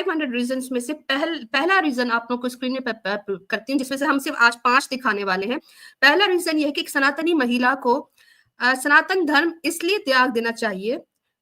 500 reason में से पहला रीजन आप लोग को स्क्रीन में करती हूँ, जिसमें से हम सिर्फ आज 5 दिखाने वाले हैं। पहला रीजन ये है कि एक सनातनी महिला को सनातन धर्म इसलिए त्याग देना चाहिए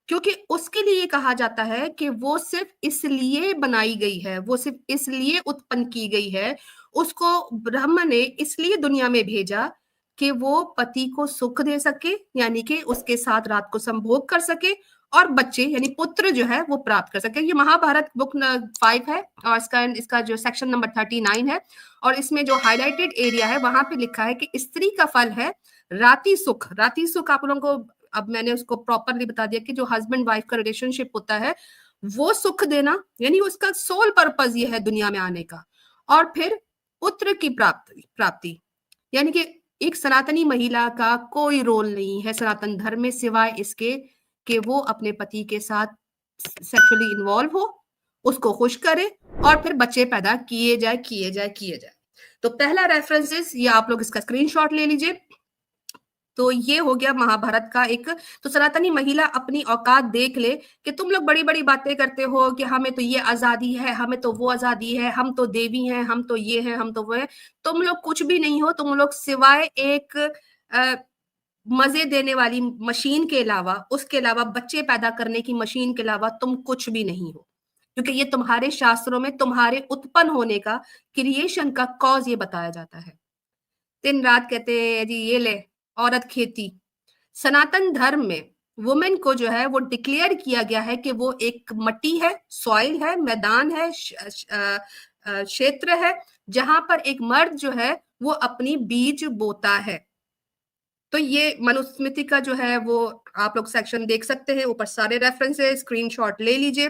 क्योंकि उसके लिए कहा जाता है कि वो सिर्फ इसलिए बनाई गई है, वो सिर्फ इसलिए उत्पन्न की गई है, उसको ब्रह्म ने इसलिए दुनिया में भेजा कि वो पति को सुख दे सके, यानी कि उसके साथ रात को संभोग कर सके और बच्चे यानी पुत्र जो है वो प्राप्त कर सके। ये महाभारत बुक 5 है और इसका जो सेक्शन नंबर 39 है और इसमें जो हाईलाइटेड एरिया है वहां पे लिखा है कि स्त्री का फल है राति सुख। राति सुख आप लोगों को अब मैंने उसको प्रॉपरली बता दिया कि जो हस्बैंड वाइफ का रिलेशनशिप होता है वो सुख देना, यानी उसका सोल पर्पज ये है दुनिया में आने का। और फिर पुत्र की प्राप्ति, यानी कि एक सनातनी महिला का कोई रोल नहीं है सनातन धर्म में सिवाय इसके कि वो अपने पति के साथ सेक्सुअली इन्वॉल्व हो, उसको खुश करे और फिर बच्चे पैदा किए जाए। तो पहला रेफरेंसेस ये आप लोग इसका स्क्रीनशॉट ले लीजिए। तो ये हो गया महाभारत का एक। तो सनातनी महिला अपनी औकात देख ले कि तुम लोग बड़ी बड़ी बातें करते हो कि हमें तो ये आजादी है, हमें तो वो आजादी है, हम तो देवी हैं, हम तो ये हैं, हम तो वो है। तुम लोग कुछ भी नहीं हो, तुम लोग सिवाय एक मजे देने वाली मशीन के अलावा, उसके अलावा बच्चे पैदा करने की मशीन के अलावा तुम कुछ भी नहीं हो, क्योंकि ये तुम्हारे शास्त्रों में तुम्हारे उत्पन्न होने का, क्रिएशन का कॉज ये बताया जाता है। दिन रात कहते हैं जी ये ले औरत खेती। सनातन धर्म में वुमेन को जो है वो डिक्लेयर किया गया है कि वो एक मट्टी है, सॉइल है, मैदान है, क्षेत्र है जहां पर एक मर्द जो है वो अपनी बीज बोता है। तो ये मनुस्मृति का जो है वो आप लोग सेक्शन देख सकते हैं, ऊपर सारे रेफरेंसेस स्क्रीनशॉट ले लीजिए।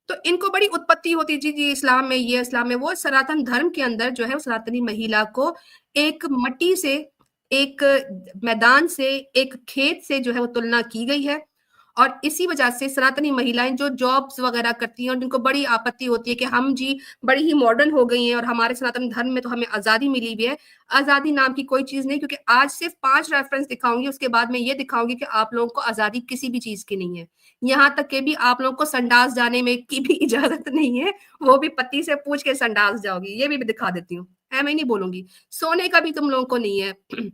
तो इनको बड़ी उत्पत्ति होती जी इस्लाम में ये, इस्लाम में वो। सनातन धर्म के अंदर जो है सनातनी महिला को एक मट्टी से, एक मैदान से, एक खेत से जो है वो तुलना की गई है। और इसी वजह से सनातनी महिलाएं जो जॉब्स वगैरह करती हैं और जिनको बड़ी आपत्ति होती है कि हम जी बड़ी ही मॉडर्न हो गई हैं और हमारे सनातन धर्म में तो हमें आजादी मिली हुई है। आजादी नाम की कोई चीज नहीं, क्योंकि आज सिर्फ 5 रेफरेंस दिखाऊंगी, उसके बाद में ये दिखाऊंगी कि आप लोगों को आजादी किसी भी चीज की नहीं है। यहाँ तक के भी आप लोगों को संडास जाने में की भी इजाजत नहीं है, वो भी पति से पूछ के संडास जाओगी, ये भी दिखा देती हूँ, है मैं नहीं बोलूंगी। सोने का भी तुम लोगों को नहीं है।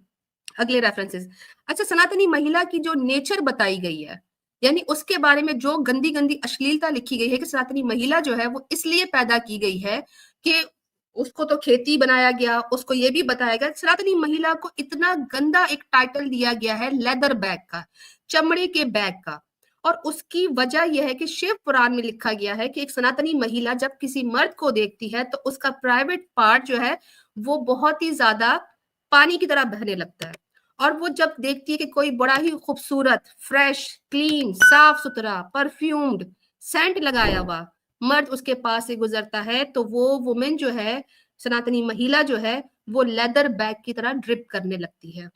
अगले रेफरेंसेस। अच्छा, सनातनी महिला की जो नेचर बताई गई है, यानी उसके बारे में जो गंदी गंदी अश्लीलता लिखी गई है कि सनातनी महिला जो है वो इसलिए पैदा की गई है कि उसको तो खेती बनाया गया, उसको ये भी बताया गया। सनातनी महिला को इतना गंदा एक टाइटल दिया गया है लेदर बैग का, चमड़े के बैग का। और उसकी वजह यह है कि शिव पुराण में लिखा गया है कि एक सनातनी महिला जब किसी मर्द को देखती है तो उसका प्राइवेट पार्ट जो है वो बहुत ही ज्यादा पानी की तरह बहने लगता है। और वो जब देखती है कि कोई बड़ा ही खूबसूरत, फ्रेश, क्लीन, साफ सुथरा, परफ्यूम्ड, सेंट लगाया हुआ मर्द उसके पास से गुजरता है तो वो वुमेन जो है, सनातनी महिला जो है, वो लेदर बैग की तरह ड्रिप करने लगती है।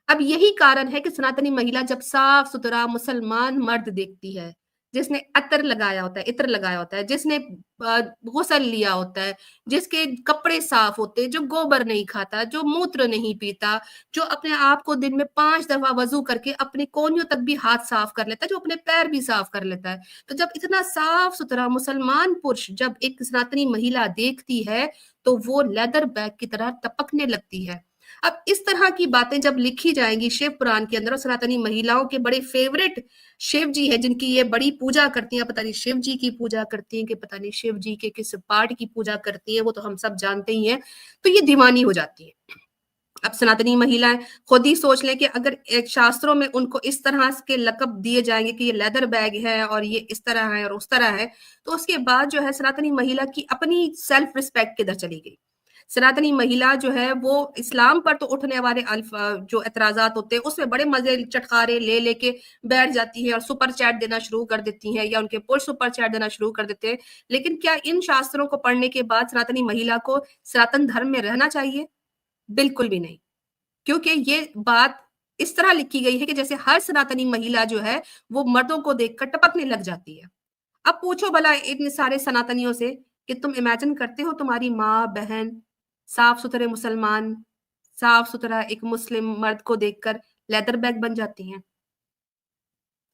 अब यही कारण है कि सनातनी महिला जब साफ सुथरा मुसलमान मर्द देखती है, जिसने इत्र लगाया होता है, जिसने गुस्ल लिया होता है, जिसके कपड़े साफ होते हैं, जो गोबर नहीं खाता, जो मूत्र नहीं पीता, जो अपने आप को दिन में 5 दफा वजू करके अपने कोहनियों तक भी हाथ साफ कर लेता है, जो अपने पैर भी साफ कर लेता है। तो जब इतना साफ सुथरा मुसलमान पुरुष जब एक सनातनी महिला देखती है तो वो लेदर बैग की तरह टपकने लगती है। अब इस तरह की बातें जब लिखी जाएंगी शिव पुराण के अंदर, और सनातनी महिलाओं के बड़े फेवरेट शिव जी है जिनकी ये बड़ी पूजा करती हैं, पता नहीं शिव जी की पूजा करती हैं कि पता नहीं शिव जी के किस पार्ट की पूजा करती हैं, वो तो हम सब जानते ही हैं। तो ये दीवानी हो जाती है। अब सनातनी महिलाएं खुद ही सोच लें कि अगर एक शास्त्रों में उनको इस तरह के लकब दिए जाएंगे कि ये लेदर बैग है और ये इस तरह है और उस तरह है, तो उसके बाद जो है सनातनी महिला की अपनी सेल्फ रिस्पेक्ट किधर चली गई। सनातनी महिला जो है वो इस्लाम पर तो उठने वाले जो एतराजात होते हैं उसमें बड़े मजे चटकारे ले लेके बैठ जाती है और सुपर चैट देना शुरू कर देती हैं, या उनके पुरुष सुपर चैट देना शुरू कर देते हैं। लेकिन क्या इन शास्त्रों को पढ़ने के बाद सनातनी महिला को सनातन धर्म में रहना चाहिए? बिल्कुल भी नहीं, क्योंकि ये बात इस तरह लिखी गई है कि जैसे हर सनातनी महिला जो है वो मर्दों को देखकर टपकने लग जाती है। अब पूछो भला इन सारे सनातनियों से कि तुम इमेजिन करते हो तुम्हारी माँ बहन साफ सुथरे मुसलमान, साफ सुथरा एक मुस्लिम मर्द को देखकर लेदर बैग बन जाती हैं?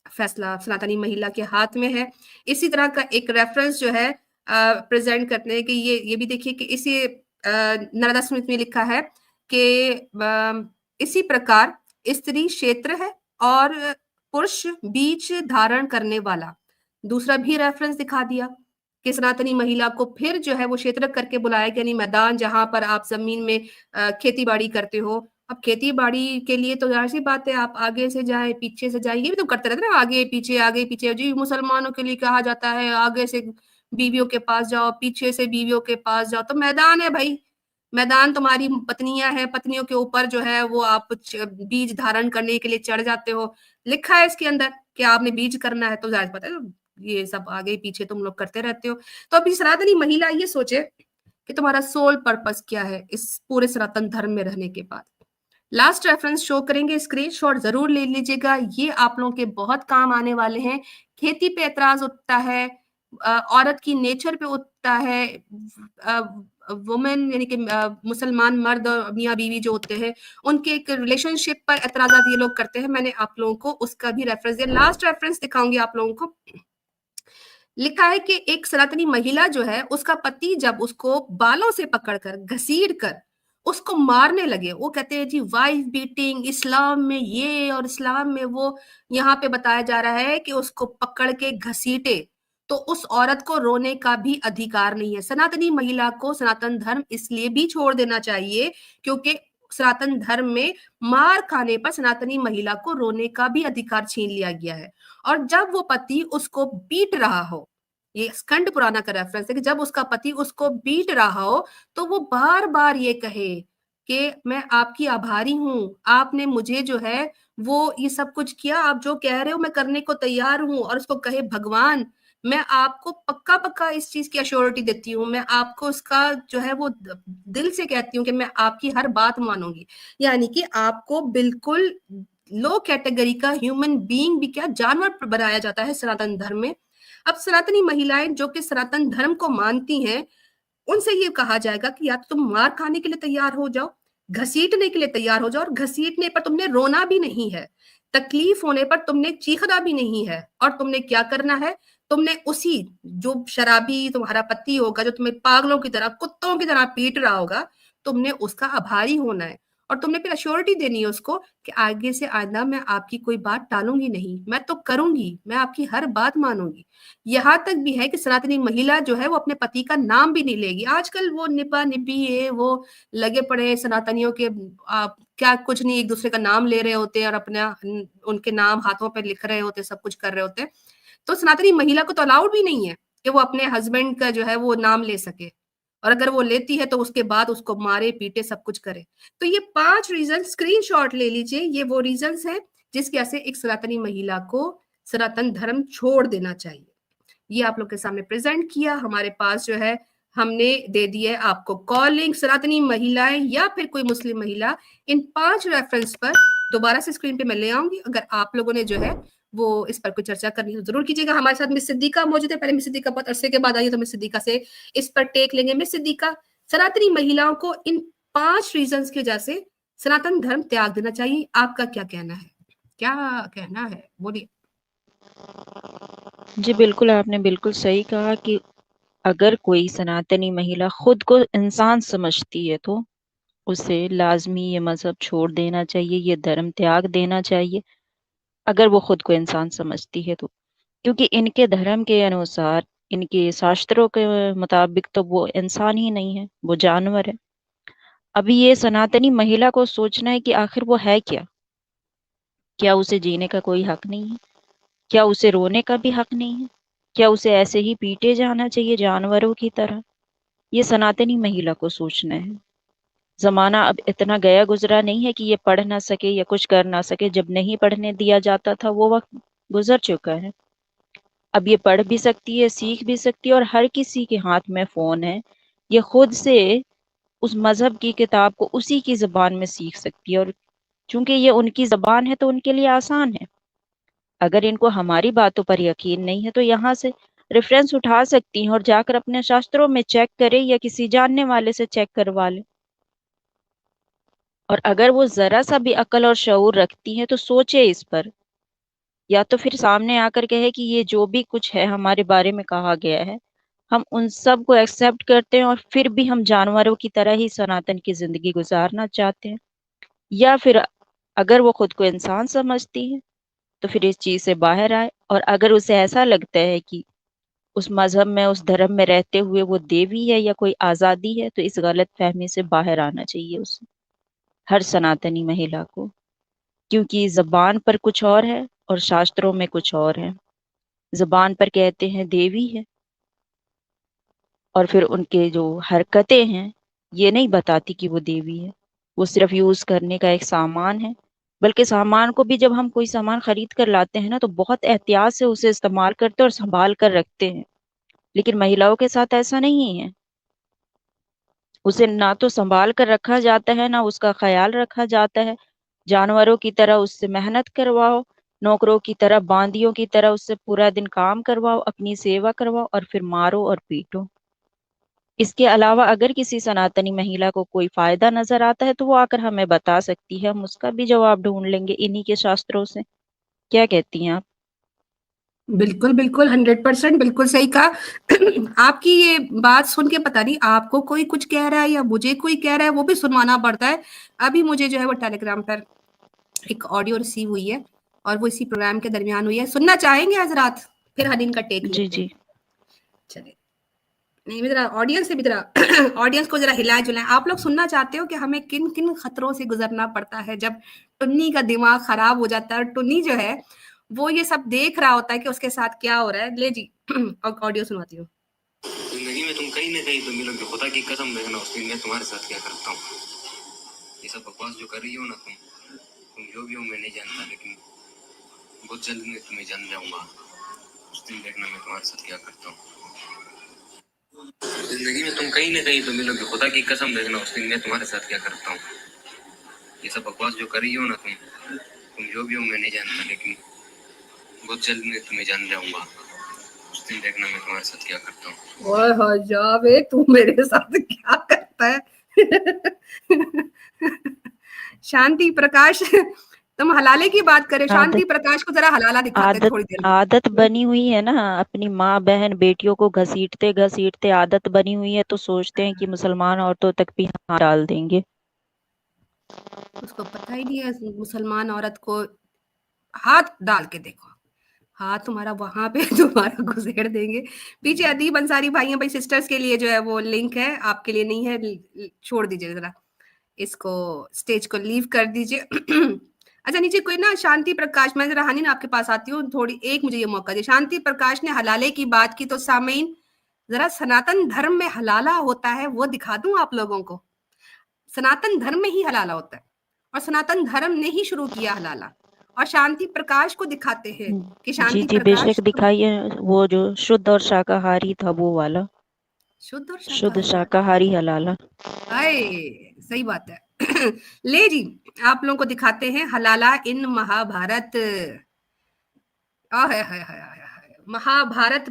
फैसला सनातनी महिला के हाथ में है। इसी तरह का एक रेफरेंस जो है प्रेजेंट करते हैं कि ये भी देखिए कि इसी नारदा स्मृति में लिखा है कि इसी प्रकार स्त्री क्षेत्र है और पुरुष बीज धारण करने वाला। दूसरा भी रेफरेंस दिखा दिया कि सनातनी महिला को फिर जो है वो क्षेत्र करके बुलाया गया, यानी मैदान जहां पर आप जमीन में खेती बाड़ी करते हो। अब खेती बाड़ी के लिए तो जाहिर सी बात है आप आगे से जाए पीछे से जाए, ये भी तो करते रहते हैं ना, आगे पीछे जी। मुसलमानों के लिए कहा जाता है आगे से बीवियों के पास जाओ, पीछे से बीवियों के पास जाओ। तो मैदान है भाई, मैदान तुम्हारी पत्नियां हैं, पत्नियों के ऊपर जो है वो आप बीज धारण करने के लिए चढ़ जाते हो। लिखा है इसके अंदर कि आपने बीज करना है, तो जाहिर पता है ये सब आगे पीछे तुम लोग करते रहते हो। तो अभी सनातनी महिला ये सोचे कि तुम्हारा सोल पर्पस क्या है इस पूरे सनातन धर्म में रहने के बाद। लास्ट रेफरेंस शो करेंगे, स्क्रीनशॉट जरूर ले लीजिएगा, ये आप लोगों के बहुत काम आने वाले हैं। खेती पे एतराज उठता है, औरत की नेचर पे उठता है, वुमेन यानी कि मुसलमान मर्द और मियाँ बीवी जो होते हैं उनके एक रिलेशनशिप पर एतराजात ये लोग करते हैं। मैंने आप लोगों को उसका भी रेफरेंस दिया। लास्ट रेफरेंस दिखाऊंगी आप लोगों को। लिखा है कि एक सनातनी महिला जो है उसका पति जब उसको बालों से पकड़कर घसीट कर उसको मारने लगे, वो कहते हैं जी वाइफ बीटिंग इस्लाम में ये और इस्लाम में वो, यहाँ पे बताया जा रहा है कि उसको पकड़ के घसीटे, तो उस औरत को रोने का भी अधिकार नहीं है। सनातनी महिला को सनातन धर्म इसलिए भी छोड़ देना चाहिए क्योंकि सनातन धर्म में मार खाने पर सनातनी महिला को रोने का भी अधिकार छीन लिया गया है। और जब वो पति उसको बीट रहा हो, ये स्कंद पुराना का रेफरेंस है कि जब उसका पति उसको बीट रहा हो तो वो बार बार ये कहे कि मैं आपकी आभारी हूं, आपने मुझे जो है वो ये सब कुछ किया, आप जो कह रहे हो मैं करने को तैयार हूं। और उसको कहे भगवान मैं आपको पक्का पक्का इस चीज की अश्योरिटी देती हूँ, मैं आपको उसका जो है वो दिल से कहती हूँ कि मैं आपकी हर बात मानूंगी। यानी कि आपको बिल्कुल लो कैटेगरी का ह्यूमन बीइंग भी क्या जानवर बनाया जाता है सनातन धर्म में। अब सनातनी महिलाएं जो कि सनातन धर्म को मानती हैं उनसे ये कहा जाएगा कि या तो तुम मार खाने के लिए तैयार हो जाओ, घसीटने के लिए तैयार हो जाओ, और घसीटने पर तुमने रोना भी नहीं है, तकलीफ होने पर तुमने चीखना भी नहीं है। और तुमने क्या करना है, तुमने उसी जो शराबी तुम्हारा पति होगा जो तुम्हें पागलों की तरह कुत्तों की तरह पीट रहा होगा, तुमने उसका आभारी होना है। और तुमने फिर अश्योरिटी देनी है उसको कि आगे से आइंदा मैं आपकी कोई बात टालूंगी नहीं, मैं तो करूंगी, मैं आपकी हर बात मानूंगी। यहाँ तक भी है कि सनातनी महिला जो है वो अपने पति का नाम भी नहीं लेगी। आजकल वो निपा निपी है वो लगे पड़े सनातनियों के क्या कुछ नहीं, एक दूसरे का नाम ले रहे होते हैं और अपना उनके नाम हाथों पे लिख रहे होते, सब कुछ कर रहे होते हैं। तो सनातनी महिला को तो अलाउड भी नहीं है कि वो अपने हस्बैंड का जो है वो नाम ले सके, और अगर वो लेती है तो उसके बाद उसको मारे पीटे सब कुछ करे। तो ये 5 रीजन स्क्रीनशॉट ले लीजिए, ये वो रीजंस है जिसकी वजह से एक सनातनी महिला को सनातन धर्म छोड़ देना चाहिए। ये आप लोग के सामने प्रेजेंट किया। हमारे पास जो है हमने दे दिए आपको कॉलिंग सनातनी महिलाएं या फिर कोई मुस्लिम महिला, इन 5 रेफरेंस पर दोबारा से स्क्रीन पे मैं ले आऊंगी। अगर आप लोगों ने जो है वो इस पर कोई चर्चा करनी हो जरूर कीजिएगा। हमारे साथ मिस सिद्दीका मौजूद है, पहले मिस सिद्दीका बहुत अरसे के बाद आई है तो मिस सिद्दीका से इस पर टेक लेंगे। मिस सिद्दीका, सनातनी महिलाओं को इन 5 रीजंस की वजह से सनातन धर्म त्याग देना चाहिए, आपका क्या कहना है, क्या कहना है, बोलिए। जी बिल्कुल, आपने बिल्कुल सही कहा कि अगर कोई सनातनी महिला खुद को इंसान समझती है तो उसे लाजमी ये मजहब छोड़ देना चाहिए, ये धर्म त्याग देना चाहिए, अगर वो खुद को इंसान समझती है तो। क्योंकि इनके धर्म के अनुसार, इनके शास्त्रों के मुताबिक तो वो इंसान ही नहीं है, वो जानवर है। अभी ये सनातनी महिला को सोचना है कि आखिर वो है क्या। क्या उसे जीने का कोई हक नहीं है? क्या उसे रोने का भी हक नहीं है? क्या उसे ऐसे ही पीटे जाना चाहिए जानवरों की तरह? ये सनातनी महिला को सोचना है। जमाना अब इतना गया गुजरा नहीं है कि ये पढ़ ना सके या कुछ कर ना सके। जब नहीं पढ़ने दिया जाता था वो वक्त गुजर चुका है। अब ये पढ़ भी सकती है, सीख भी सकती है, और हर किसी के हाथ में फोन है। ये खुद से उस मजहब की किताब को उसी की जबान में सीख सकती है, और चूंकि ये उनकी जबान है तो उनके लिए आसान है। अगर इनको हमारी बातों पर यकीन नहीं है तो यहाँ से रेफरेंस उठा सकती हैं और जाकर अपने शास्त्रों में चेक करें या किसी जानने वाले से चेक करवा लें। और अगर वो जरा सा भी अकल और शऊर रखती हैं तो सोचे इस पर, या तो फिर सामने आकर कहे कि ये जो भी कुछ है हमारे बारे में कहा गया है हम उन सब को एक्सेप्ट करते हैं और फिर भी हम जानवरों की तरह ही सनातन की जिंदगी गुजारना चाहते हैं। या फिर अगर वो खुद को इंसान समझती है तो फिर इस चीज से बाहर आए, और अगर उसे ऐसा लगता है कि उस मजहब में, उस धर्म में रहते हुए वो देवी है या कोई आजादी है, तो इस गलत फहमी से बाहर आना चाहिए उसे, हर सनातनी महिला को। क्योंकि जबान पर कुछ और है और शास्त्रों में कुछ और है। जबान पर कहते हैं देवी है, और फिर उनके जो हरकतें हैं ये नहीं बताती कि वो देवी है। वो सिर्फ यूज करने का एक सामान है। बल्कि सामान को भी जब हम कोई सामान खरीद कर लाते हैं ना, तो बहुत एहतियात से उसे इस्तेमाल करते हैं और संभाल कर रखते हैं। लेकिन महिलाओं के साथ ऐसा नहीं है। उसे ना तो संभाल कर रखा जाता है, ना उसका ख्याल रखा जाता है। जानवरों की तरह उससे मेहनत करवाओ, नौकरों की तरह, बांदियों की तरह उससे पूरा दिन काम करवाओ, अपनी सेवा करवाओ, और फिर मारो और पीटो। इसके अलावा अगर किसी सनातनी महिला को कोई फायदा नजर आता है तो वो आकर हमें बता सकती है, हम उसका भी जवाब ढूंढ लेंगे इन्हीं के शास्त्रों से। क्या कहती हैं आप? बिल्कुल बिल्कुल 100% बिल्कुल सही कहा। आपकी ये बात सुन के पता नहीं आपको कोई कुछ कह रहा है या मुझे कोई कह रहा है, वो भी सुनवाना पड़ता है। अभी मुझे जो है वो टेलीग्राम पर एक ऑडियो रिसीव हुई है और वो इसी प्रोग्राम के दरमियान हुई है। सुनना चाहेंगे आज रात? फिर हनीन का टेक जी लेते हैं। जी। चलिए। नहीं, जरा ऑडियंस से भी जरा ऑडियंस को जरा हिलाए जुलाए। आप लोग सुनना चाहते हो कि हमें किन किन खतरों से गुजरना पड़ता है जब टुन्नी का दिमाग खराब हो जाता है, और टुन्नी जो है वो ये सब देख रहा होता है कि उसके साथ क्या हो रहा है। ले जी ऑडियो सुनाती हूँ। जिंदगी में तुम कहीं ना कहीं तो मिलोगे, खुदा की कसम, देखना उस दिन मैं तुम्हारे साथ क्या करता हूँ। ये सब बकवास जो कर रही हो ना तुम जो भी हो मैं नहीं जानता, लेकिन बहुत जल्द मैं तुम्हें जान जाऊंगा। उस दिन देखना मैं तुम्हारे साथ क्या करता हूँ। जिंदगी में तुम कहीं ना कहीं तो मिलोगे, खुदा की कसम, देखना उस दिन मैं तुम्हारे साथ क्या करता हूँ। ये सब बकवास जो कर रही हो ना तुम जो भी हो मैं नहीं जानता, लेकिन बहुत जल्द मैं तुम्हें जान जाऊंगा। उस दिन देखना मैं तुम्हारे साथ क्या करता हूँ। ओए हो जावे, तू मेरे साथ क्या करता है? शांति प्रकाश, तुम हलाले की बात करे, शांति आदत प्रकाश को जरा हलाला दिखाते आदत थोड़ी देर में। आदत बनी हुई है ना, अपनी माँ बहन बेटियों को घसीटते घसीटते आदत बनी हुई है, तो सोचते हैं कि मुसलमान औरतों तक भी हाथ डाल देंगे। उसको पता ही नहीं है मुसलमान औरत को हाथ डाल के देखो, हाथ तुम्हारा वहां पे तुम्हारा घुसेड़ देंगे। पीछे अदीब अंसारी भाई हैं, भाई सिस्टर्स के लिए जो है वो लिंक है, आपके लिए नहीं है। छोड़ दीजिए जरा, इसको स्टेज को लीव कर दीजिए। अच्छा, नीचे कोई ना शांति प्रकाश, मैं जरा हानि ना आपके पास आती हूँ थोड़ी, एक मुझे ये मौका दे। शांति प्रकाश ने हलाले की बात की, तो सामीन जरा सनातन धर्म में हलाला होता है वो दिखा दूं आप लोगों को। सनातन धर्म में ही हलाला होता है, और सनातन धर्म ने ही शुरू किया हलाला। और शांति प्रकाश को दिखाते हैं कि जी शांति जी, बेशक प्रकाश तुम दिखाइए। वो जो शुद्ध और शाकाहारी था वो वाला, शुद्ध और शुद्ध शाकाहारी। शाकाहारी हलाला। आए, सही बात है। ले जी, आप लोगों को दिखाते हैं हलाला इन महाभारत। महाभारत,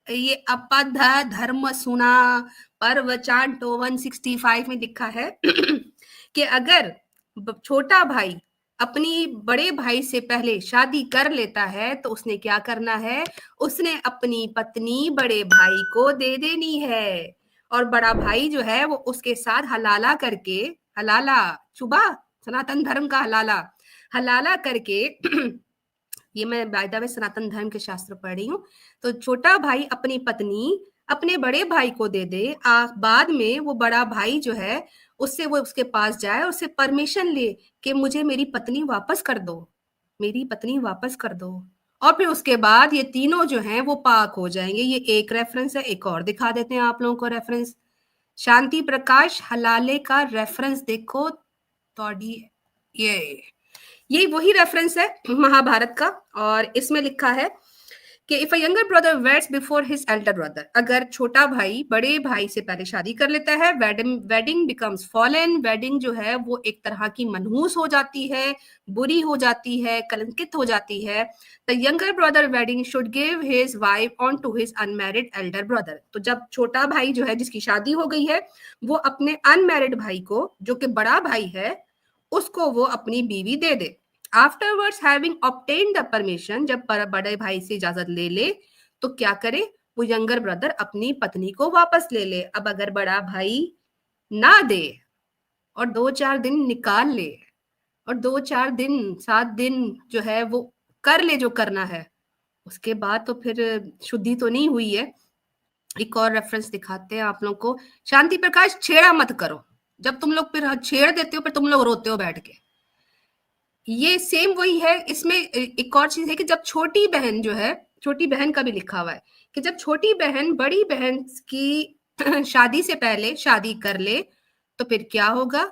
ये अपध धर्म सुना, परवचान टोवन 65 में लिखा है कि अगर छोटा भाई अपनी बड़े भाई से पहले शादी कर लेता है तो उसने क्या करना है, उसने अपनी पत्नी बड़े भाई को दे देनी है। और बड़ा भाई जो है वो उसके साथ हलाला करके, हलाला चुबा, सनातन धर्म का हलाला, हलाला करके ये मैं बाय द वे सनातन धर्म के शास्त्र पढ़ रही हूँ। तो छोटा भाई अपनी पत्नी अपने बड़े भाई को दे दे, बाद में वो बड़ा भाई जो है उससे वो उसके पास जाए, उससे परमिशन ले कि मुझे मेरी पत्नी वापस कर दो, मेरी पत्नी वापस कर दो। और फिर उसके बाद ये तीनों जो हैं वो पाक हो जाएंगे। ये एक रेफरेंस है, एक और दिखा देते हैं आप लोगों को रेफरेंस। शांति प्रकाश हलाले का रेफरेंस देखो थोड़ी, ये वही रेफरेंस है महाभारत का। और इसमें लिखा है कि if a younger brother weds before his Elder brother, अगर छोटा भाई बड़े भाई से पहले शादी कर लेता है, वेडिंग बिकम्स फॉलन, वेडिंग जो है वो एक तरह की मनहूस हो जाती है, बुरी हो जाती है, कलंकित हो जाती है। The younger brother wedding should give his wife on to his unmarried elder brother, तो जब छोटा भाई जो है जिसकी शादी हो गई है वो अपने अनमैरिड भाई को, जो कि बड़ा भाई है, उसको वो अपनी बीवी दे दे। Afterwards having obtained the permission, जब बड़े भाई से इजाजत ले ले तो क्या करे, वो यंगर ब्रदर अपनी पत्नी को वापस ले ले। अब अगर बड़ा भाई ना दे और 2-4 दिन निकाल ले और 2-4 दिन 7 दिन जो है वो कर ले जो करना है, उसके बाद तो फिर शुद्धि तो नहीं हुई है। एक और रेफरेंस दिखाते हैं आप लोग को। शांति प्रकाश, छेड़ा मत करो। जब तुम लोग फिर छेड़ देते हो फिर तुम लोग रोते हो बैठ के। ये सेम वही है। इसमें एक और चीज है कि जब छोटी बहन जो है, छोटी बहन का भी लिखा हुआ है कि जब छोटी बहन बड़ी बहन की शादी से पहले शादी कर ले तो फिर क्या होगा?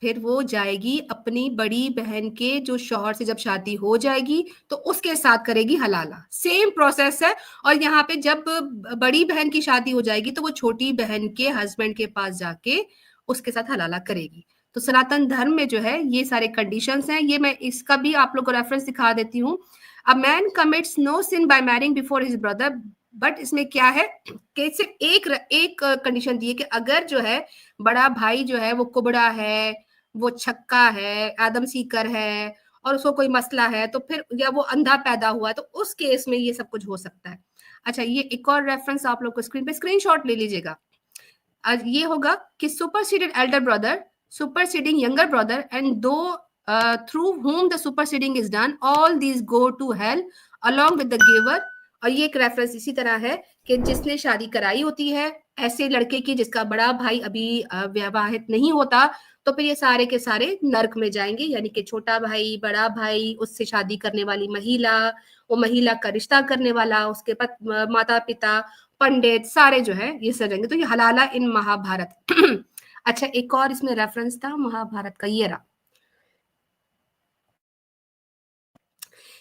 फिर वो जाएगी अपनी बड़ी बहन के जो शौहर से जब शादी हो जाएगी तो उसके साथ करेगी हलाला। सेम प्रोसेस है। और यहाँ पे जब बड़ी बहन की शादी हो जाएगी तो वो छोटी बहन के हस्बैंड के पास जाके उसके साथ हलाला करेगी। तो सनातन धर्म में जो है ये सारे कंडीशंस हैं। ये मैं इसका भी आप लोग को रेफरेंस दिखा देती हूँ। A man commits no sin by marrying before his brother, but इसमें क्या है कि सिर्फ एक कंडीशन दी है कि अगर जो है बड़ा भाई जो है वो कुबड़ा है, वो छक्का है, आदम सीकर है और उसको कोई मसला है तो फिर, या वो अंधा पैदा हुआ है तो उस केस में ये सब कुछ हो सकता है। अच्छा, ये एक और रेफरेंस आप लोग को स्क्रीन पे स्क्रीनशॉट ले लीजिएगा। आज ये होगा कि superseded Elder brother superseding younger brother, and though through whom the superseding is done, all these go to hell along with the giver। और ये एक रेफरेंस इसी तरह है कि जिसने शादी कराई होती है ऐसे लड़के की जिसका बड़ा भाई अभी विवाहित नहीं होता, तो फिर ये सारे के सारे नर्क में जाएंगे। यानी कि छोटा भाई, बड़ा भाई, उससे शादी करने वाली महिला, वो महिला का रिश्ता करने वाला, उसके माता पिता, पंडित, सारे जो है ये सजेंगे। तो ये हलाला इन महाभारत। अच्छा, एक और इसमें रेफरेंस था महाभारत का, ये रहा।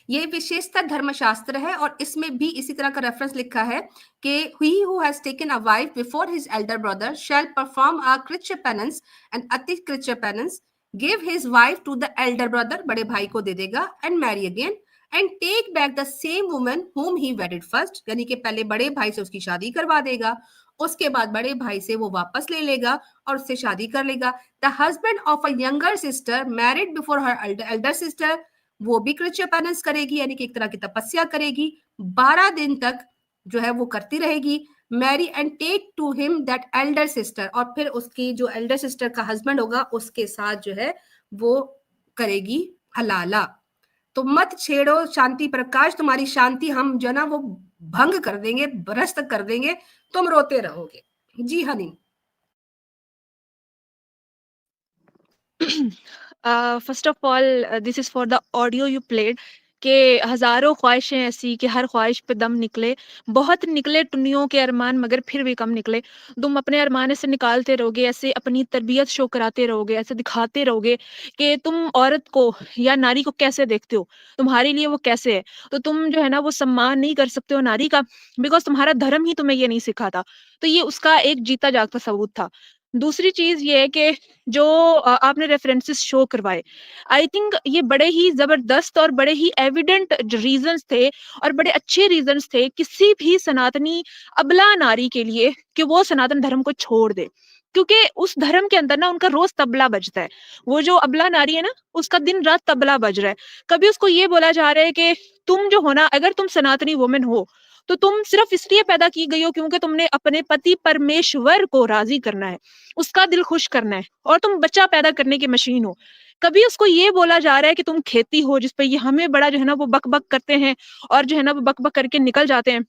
ये विशेषता धर्मशास्त्र है और इसमें भी इसी तरह का रेफरेंस लिखा है कि he who has taken a wife before his elder brother shall perform a कृच्य penance and अति कृच्य penance, give his wife to the elder brother, बड़े भाई को दे देगा, and marry again and take back the same woman whom he wedded first। यानी कि पहले बड़े भाई से उसकी शादी करवा देगा, उसके बाद बड़े भाई से वो वापस ले लेगा और उससे शादी कर लेगा। The husband of a younger sister married before her Elder sister, वो भी कृच्य पेनेंस करेगी, यानी कि एक तरह की तपस्या करेगी। 12 दिन तक जो है वो करती रहेगी। Marry and take to him that elder sister, और फिर उसकी जो एल्डर सिस्टर का हस्बैंड होगा उसके साथ जो है वो करेगी हलाला। तो मत छेड़ो शांति प्रकाश, तुम्हारी शांति हम जो ना वो भंग कर देंगे, भ्रष्ट कर देंगे, तुम रोते रहोगे। जी honey. First of all this is for the audio you played के हजारों ख्वाहिशें ऐसी कि हर ख्वाहिश पे दम निकले, बहुत निकले टुन्नियों के अरमान मगर फिर भी कम निकले। तुम अपने अरमान ऐसे निकालते रहोगे, ऐसे अपनी तरबियत शो कराते रहोगे, ऐसे दिखाते रहोगे कि तुम औरत को या नारी को कैसे देखते हो, तुम्हारे लिए वो कैसे है। तो तुम जो है ना वो सम्मान नहीं कर सकते हो नारी का, बिकॉज तुम्हारा धर्म ही तुम्हें ये नहीं सिखाता। तो ये उसका एक जीता जागता सबूत था। दूसरी चीज ये है कि जो आपने रेफरेंसेस शो करवाए, आई थिंक ये बड़े ही जबरदस्त और बड़े ही एविडेंट रीजंस थे और बड़े अच्छे रीजंस थे किसी भी सनातनी अबला नारी के लिए कि वो सनातन धर्म को छोड़ दे, क्योंकि उस धर्म के अंदर ना उनका रोज तबला बजता है। वो जो अबला नारी है ना, उसका दिन रात तबला बज रहा है। कभी उसको ये बोला जा रहा है कि तुम जो हो ना, अगर तुम सनातनी वुमेन हो तो तुम सिर्फ इसलिए पैदा की गई हो क्योंकि तुमने अपने पति परमेश्वर को राजी करना है, उसका दिल खुश करना है, और तुम बच्चा पैदा करने की मशीन हो। कभी उसको ये बोला जा रहा है कि तुम खेती हो, जिसपे ये हमें बड़ा जो है ना वो बक बक करते हैं और जो है ना वो बक बक करके निकल जाते हैं।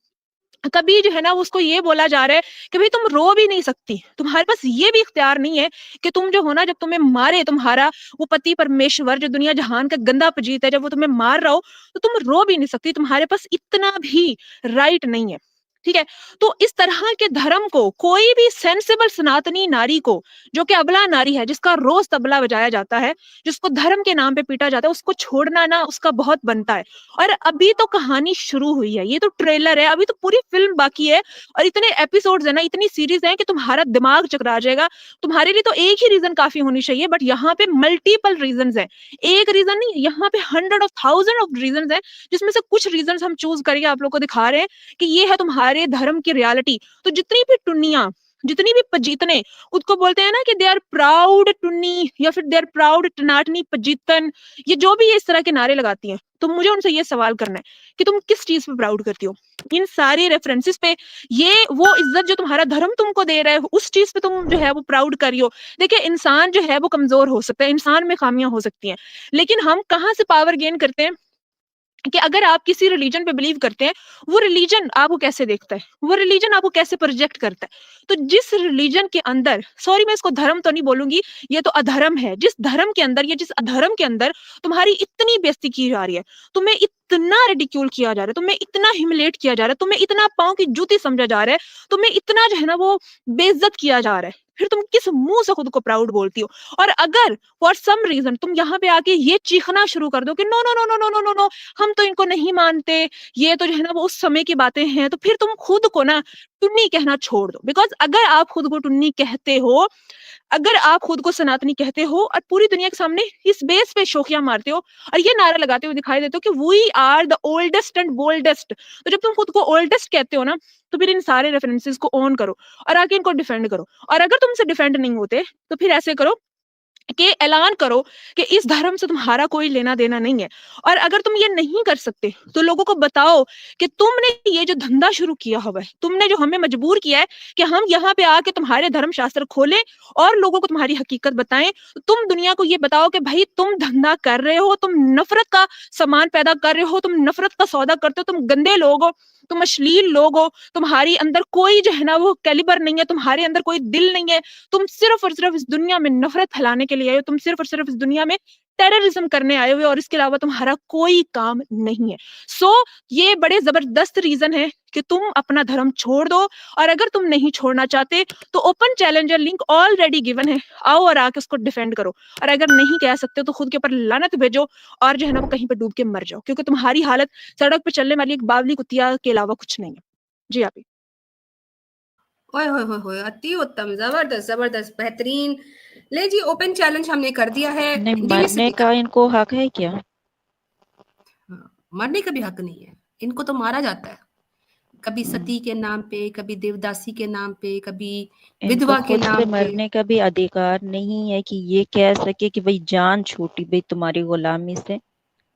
कभी जो है ना उसको ये बोला जा रहा है कि भाई तुम रो भी नहीं सकती, तुम्हारे पास ये भी इख्तियार नहीं है कि तुम जो हो ना, जब तुम्हें मारे तुम्हारा वो पति परमेश्वर जो दुनिया जहान का गंदा पजीत है, जब वो तुम्हें मार रहा हो तो तुम रो भी नहीं सकती, तुम्हारे पास इतना भी राइट नहीं है। ठीक है। तो इस तरह के धर्म को कोई भी सेंसिबल सनातनी नारी को, जो कि अबला नारी है, जिसका रोज तबला बजाया जाता है, जिसको धर्म के नाम पे पीटा जाता है, उसको छोड़ना ना उसका बहुत बनता है। और अभी तो कहानी शुरू हुई है, ये तो ट्रेलर है, अभी तो पूरी फिल्म बाकी है। और इतने एपिसोड्स है ना, इतनी सीरीज है कि तुम्हारा दिमाग चकरा जाएगा। तुम्हारे लिए तो एक ही रीजन काफी होनी चाहिए, बट यहाँ पे मल्टीपल रीजन है। एक रीजन नहीं, यहाँ पे 100 of 1000 ऑफ रीजन है, जिसमें से कुछ रीजन हम चूज करके आप लोग को दिखा रहे हैं कि ये है तुम्हारे धर्म की रियलिटी। तो जितनी भी टुन्नियां जितनी भी पजीतने खुद को बोलते हैं ना कि दे आर प्राउड टुन्नी या फिर दे आर प्राउड टनाटनी पजीतन, ये जो भी ये इस तरह के नारे लगाती हैं, तो मुझे उनसे ये सवाल करना है कि तुम किस चीज पे प्राउड करती हो? इन सारी रेफरेंसेस पे ये वो इज्जत जो तुम्हारा धर्म तुमको दे रहा है, उस चीज पे तुम जो है वो प्राउड कर रही हो। देखिए, इंसान जो है वो कमजोर हो सकता है, इंसान में खामियां हो सकती हैं, लेकिन हम कहाँ से पावर गेन करते हैं कि अगर आप किसी रिलीजन पे बिलीव करते हैं, वो रिलीजन आपको कैसे देखता है, वो रिलीजन आपको कैसे प्रोजेक्ट करता है। तो जिस रिलीजन के अंदर, सॉरी मैं इसको धर्म तो नहीं बोलूंगी, ये तो अधर्म है, जिस धर्म के अंदर या जिस अधर्म के अंदर तुम्हारी इतनी बेइज्जती की जा रही है, तुम्हें इतना रिडिक्यूल किया जा रहा है, तुम्हें इतना ह्यूमिलेट किया जा रहा है, तुम्हें इतना पाँव की जूती समझा जा रहा है, तुम्हें इतना जो है ना वो बेइज्जत किया जा रहा है, फिर तुम किस मुंह से खुद को प्राउड बोलती हो? और अगर फॉर सम रीजन तुम यहाँ पे आके ये चीखना शुरू कर दो कि no no no no no no no no, हम तो इनको नहीं मानते, ये तो जो है ना वो उस समय की बातें हैं, तो फिर तुम खुद को ना टुन्नी कहना छोड़ दो। बिकॉज अगर आप खुद को टुन्नी कहते हो, अगर आप खुद को सनातनी कहते हो और पूरी दुनिया के सामने इस बेस पे शोखियां मारते हो और ये नारा लगाते हुए दिखाई देते हो कि we are the oldest and boldest, तो जब तुम खुद को ओल्डेस्ट कहते हो ना, तो फिर इन सारे रेफरेंसेस को ऑन करो और आके इनको डिफेंड करो। और अगर तुमसे डिफेंड नहीं होते, तो फिर ऐसे करो कि ऐलान करो कि इस धर्म से तुम्हारा कोई लेना देना नहीं है। और अगर तुम ये नहीं कर सकते, तो लोगों को बताओ कि तुमने ये जो धंधा शुरू किया हुआ है, तुमने जो हमें मजबूर किया है कि हम यहाँ पे आके तुम्हारे धर्म शास्त्र खोलें और लोगों को तुम्हारी हकीकत बताएं, तो तुम दुनिया को ये बताओ कि भाई तुम धंधा कर रहे हो, तुम नफरत का सामान पैदा कर रहे हो, तुम नफरत का सौदा करते हो, तुम गंदे लोग हो, तुम अश्लील लोग हो, तुम्हारी अंदर कोई जो है ना वो कैलिबर नहीं है, तुम्हारे अंदर कोई दिल नहीं है, तुम सिर्फ और सिर्फ इस दुनिया में नफरत फैलाने के लिए आए हो, तुम सिर्फ और सिर्फ इस दुनिया में टेररिज्म करने आए हुए हो और इसके अलावा तुम्हारा कोई काम नहीं है। सो ये बड़े जबरदस्त रीजन है कि तुम अपना धर्म छोड़ दो। और अगर तुम नहीं छोड़ना चाहते, तो open challenger link already given है, आओ और आके उसको डिफेंड करो। और अगर नहीं कह सकते तो खुद के ऊपर लानत भेजो और जो है ना वो कहीं पे डूब के मर जाओ, क्योंकि तुम्हारी हालत सड़क पे चलने वाली एक बावली कुतिया के अलावा कुछ नहीं है। जी आप ही। ओए होए होए होए, अति उत्तम, जबरदस्त जबरदस्त, बेहतरीन। ले जी, ओपन चैलेंज हमने कर दिया है। नहीं, जी मरने सिद्दीका। का इनको हक है क्या? हाँ, मरने का भी हक नहीं है, इनको तो मारा जाता है, कभी सती के नाम पे, कभी देवदासी के नाम पे, कभी इनको विधवा के खुद से नाम पे। मरने का भी अधिकार नहीं है कि ये कह सके कि भाई जान छूटी भाई तुम्हारी गुलामी से।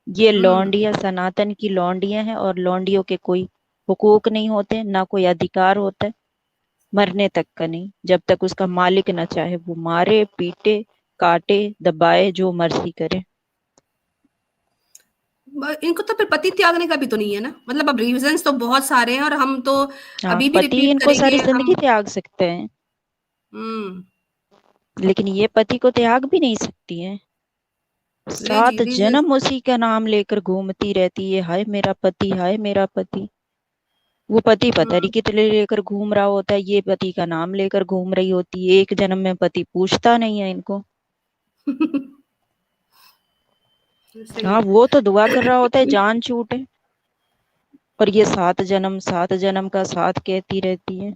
ये लौंडिया सनातन की लौंडियां हैं और लौंडियों के कोई हुकूक नहीं होते, ना कोई अधिकार होता है, मरने तक का नहीं। जब तक उसका मालिक ना चाहे वो मारे, पीटे, काटे, दबाए, जो मर्जी करे। इनको तो फिर पति त्यागने का भी तो नहीं है ना, मतलब अब रीजंस तो बहुत सारे हैं और हम तो हाँ, अभी भी पति रिपीट इनको सारी करेंगे जिंदगी हम। त्याग सकते हैं, हम्म। लेकिन ये पति को त्याग भी नहीं सकती है। ले जी 7 रीजंस। जन्म उसी का नाम लेकर घूमती रहती है, हाय मेरा पति, हाय मेरा पति। वो पति पता नहीं कितने लेकर घूम रहा होता है, ये पति का नाम लेकर घूम रही होती है। एक जन्म में पति पूछता नहीं है इनको। सही हाँ, है। वो तो दुआ कर रहा होता है जान छूटे, और ये 7 जन्म का साथ कहती रहती है।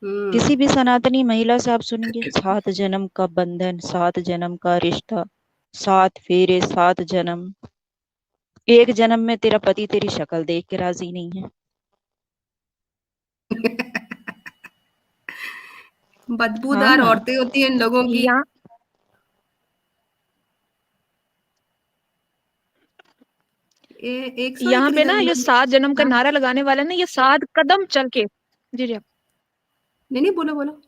किसी भी सनातनी महिला से आप सुनेंगे 7 जन्म का बंधन, 7 जन्म का रिश्ता, 7 फेरे, 7 जन्म। एक जन्म में तेरा पति तेरी शक्ल देख के राजी नहीं है। बदबूदार हाँ, औरतें होती हैं इन लोगों की। यहाँ एक सौ एक यहाँ पे ना रीजन ये 7 जन्म का हाँ। नारा लगाने वाला ना, ये 7 कदम चल के। जी जी। नहीं नहीं, बोलो बोलो।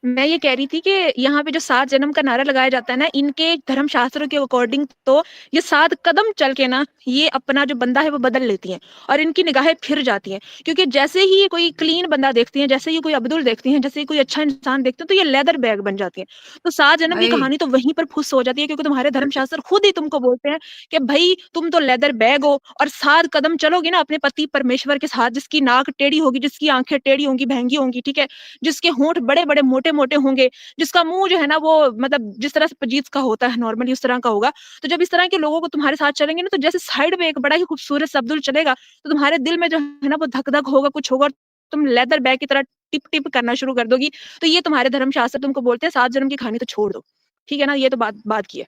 मैं ये कह रही थी कि यहाँ पे जो 7 जन्म का नारा लगाया जाता है ना, इनके धर्मशास्त्रों के अकॉर्डिंग तो ये 7 कदम चल के ना ये अपना जो बंदा है वो बदल लेती हैं और इनकी निगाहें फिर जाती हैं। क्योंकि जैसे ही ये कोई क्लीन बंदा देखती हैं, जैसे ही कोई अब्दुल देखती हैं, जैसे ही कोई अच्छा इंसान देखते हैं, तो ये लेदर बैग बन जाती है। तो 7 जन्म की भाई कहानी तो वहीं पर फुस हो जाती है, क्योंकि तुम्हारे धर्मशास्त्र खुद ही तुमको बोलते हैं कि भाई तुम तो लेदर बैग हो, और 7 कदम चलोगे ना अपने पति परमेश्वर के साथ, जिसकी नाक टेढ़ी होगी, जिसकी आंखें टेढ़ी होंगी, भैंगी होंगी, ठीक है, जिसके होंठ बड़े बड़े मोटे मोटे होंगे, जिसका मुंह जो है ना वो मतलब जिस तरह से पजीत का होता है नॉर्मली उस तरह का होगा। तो जब इस तरह के लोगों को तुम्हारे साथ चलेंगे ना, तो जैसे साइड में एक बड़ा ही खूबसूरत सा अब्दुल चलेगा, तो तुम्हारे दिल में जो है ना वो धक धक होगा, कुछ होगा, तुम लेदर बैग की तरह टिप टिप करना शुरू कर दोगी। तो ये तुम्हारे धर्मशास्त्र तुमको बोलते हैं 7 जन्म की कहानी तो छोड़ दो, ठीक है ना, ये तो बात की है।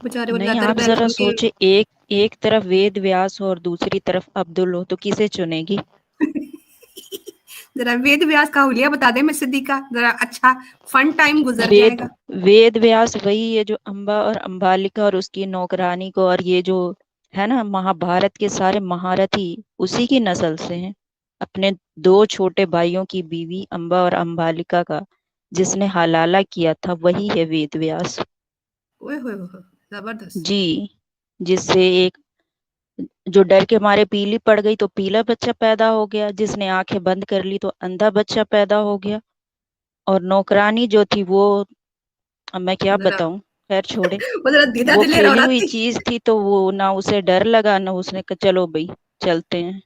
बेचारे वो नहीं, लेदर आप बैग जरा बन के। सोचे, एक एक तरफ वेद व्यास और दूसरी तरफ अब्दुल हो तो किसे चुनेगी? जरा वेद व्यास का हुलिया बता दे मैं सिद्धि का, जरा अच्छा फन टाइम गुजर वेद जाएगा। वेद व्यास वही है जो अंबा और अंबालिका और उसकी नौकरानी को, और ये जो है ना महाभारत के सारे महारथी उसी की नस्ल से हैं। अपने दो छोटे भाइयों की बीवी अंबा और अंबालिका का जिसने हलाला किया था वही है वेद व्यास। ओए होए होए, जबरदस्त। जी, जिससे एक जो डर के मारे पीली पड़ गई तो पीला बच्चा पैदा हो गया, जिसने आंखें बंद कर ली तो अंधा बच्चा पैदा हो गया। और नौकरानी जो थी वो, अब मैं क्या जरा बताऊं, खैर छोड़े। वो जरा धीरा वो दिलेर फैली औरत हुई थी। चीज थी तो वो ना उसे डर लगा ना उसने कहा चलो भाई चलते हैं।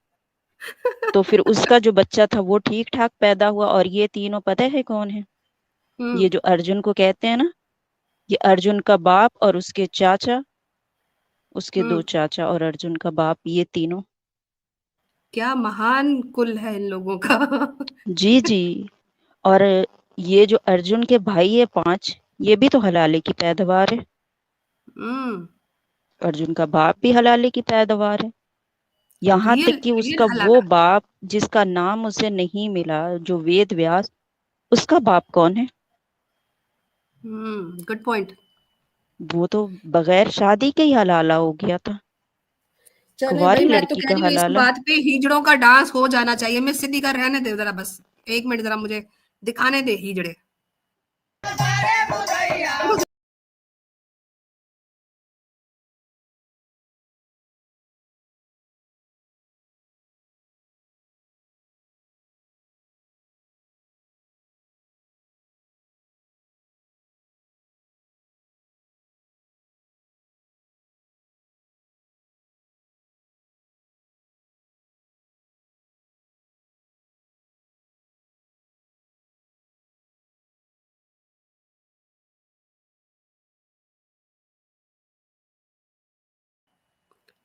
तो फिर उसका जो बच्चा था वो ठीक ठाक पैदा हुआ। और ये तीनों पता है कौन है? ये जो अर्जुन को कहते हैं ना, ये अर्जुन का बाप और उसके चाचा, उसके दो हम्म। चाचा और अर्जुन का बाप, ये तीनों। क्या महान कुल है इन लोगों का। जी जी। और ये जो अर्जुन के भाई है पांच, ये भी तो हलाले की पैदावार है। हम्म। अर्जुन का बाप भी हलाले की पैदावार है। यहाँ तक रियल कि रियल उसका वो हलाला। बाप जिसका नाम उसे नहीं मिला, जो वेद व्यास, उसका बाप कौन है? Good point. वो तो बगैर शादी के ही हलाला हो गया था, चले भाई, कुंवारी मैं तो लड़की कह का रही हूँ इस हलाला। बात पे हिजड़ों का डांस हो जाना चाहिए। मैं सिद्धि का रहने दे जरा, बस 1 मिनट जरा मुझे दिखाने दे हिजड़े।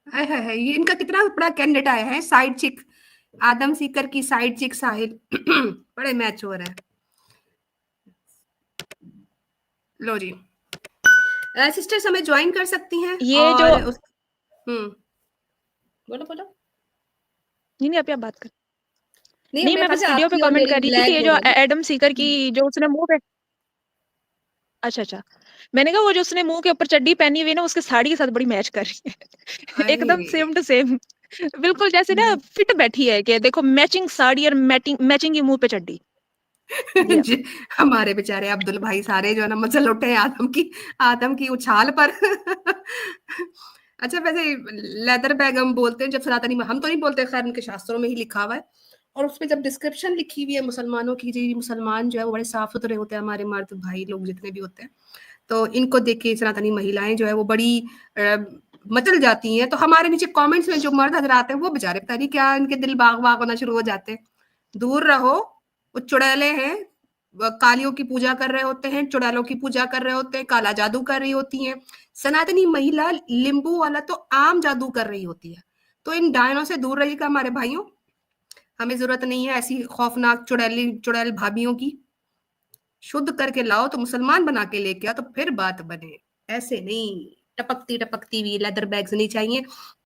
है ये इनका कितना बड़ा कैंडिडेट आया है, साइड चिक आदम सीकर की साइड चिक साहिल। बड़े मैच हो रहे हैं। लो जी, सिस्टर्स हमें ज्वाइन कर सकती हैं। ये जो और उस बोलो बोलो। नहीं नहीं, आप बात कर। नहीं, नहीं, मेरे मैं ख्याल बस से वीडियो पे आपकी और कमेंट मेरी कर रही थी कि लैग ये हो जो रही है। एडम सीकर की जो उसने मुंह पे, अच्छा अच्छा, मैंने कहा वो जो उसने मुंह के ऊपर चड्डी पहनी हुई है ना, उसके साड़ी के साथ बड़ी मैच कर रही है। अरे एकदम सेम टू सेम, बिल्कुल जैसे ना फिट बैठी है कि देखो मैचिंग साड़ी और मैचिंग मैचिंग की मुंह पे चड्डी। जी आप। जी, हमारे बेचारे अब्दुल भाई सारे जो है ना मचल उठे हैं आदम की उछाल पर। अच्छा, वैसे लेदर बैग हम बोलते हैं जब सनातनी, हम तो नहीं बोलते, खैर उनके शास्त्रों में ही लिखा हुआ है। और उसमें जब डिस्क्रिप्शन लिखी हुई है मुसलमानों की, जी मुसलमान जो है वो बड़े साफ सुथरे होते हैं, हमारे मर्द भाई लोग जितने भी होते हैं, तो इनको देख के सनातनी महिलाएं जो है वो बड़ी मचल जाती हैं। तो हमारे नीचे कमेंट्स में जो मर्द हजरात हैं वो बेचारे पता नहीं क्या इनके दिल बाग बाग होना शुरू हो जाते हैं। दूर रहो, वो चुड़ैले हैं, कालियों की पूजा कर रहे होते हैं, चुड़ैलों की पूजा कर रहे होते हैं, काला जादू कर रही होती हैं। सनातनी महिला लिंबू वाला तो आम जादू कर रही होती है। तो इन डायनों से दूर रहिएगा हमारे भाइयों। हमें जरूरत नहीं है ऐसी खौफनाक चुड़ैल भाभियों की। शुद्ध करके लाओ तो मुसलमान बना के लेके आओ तो फिर बात बने। ऐसे नहीं टपकती टपकती हुई लेदर बैग्स नहीं चाहिए।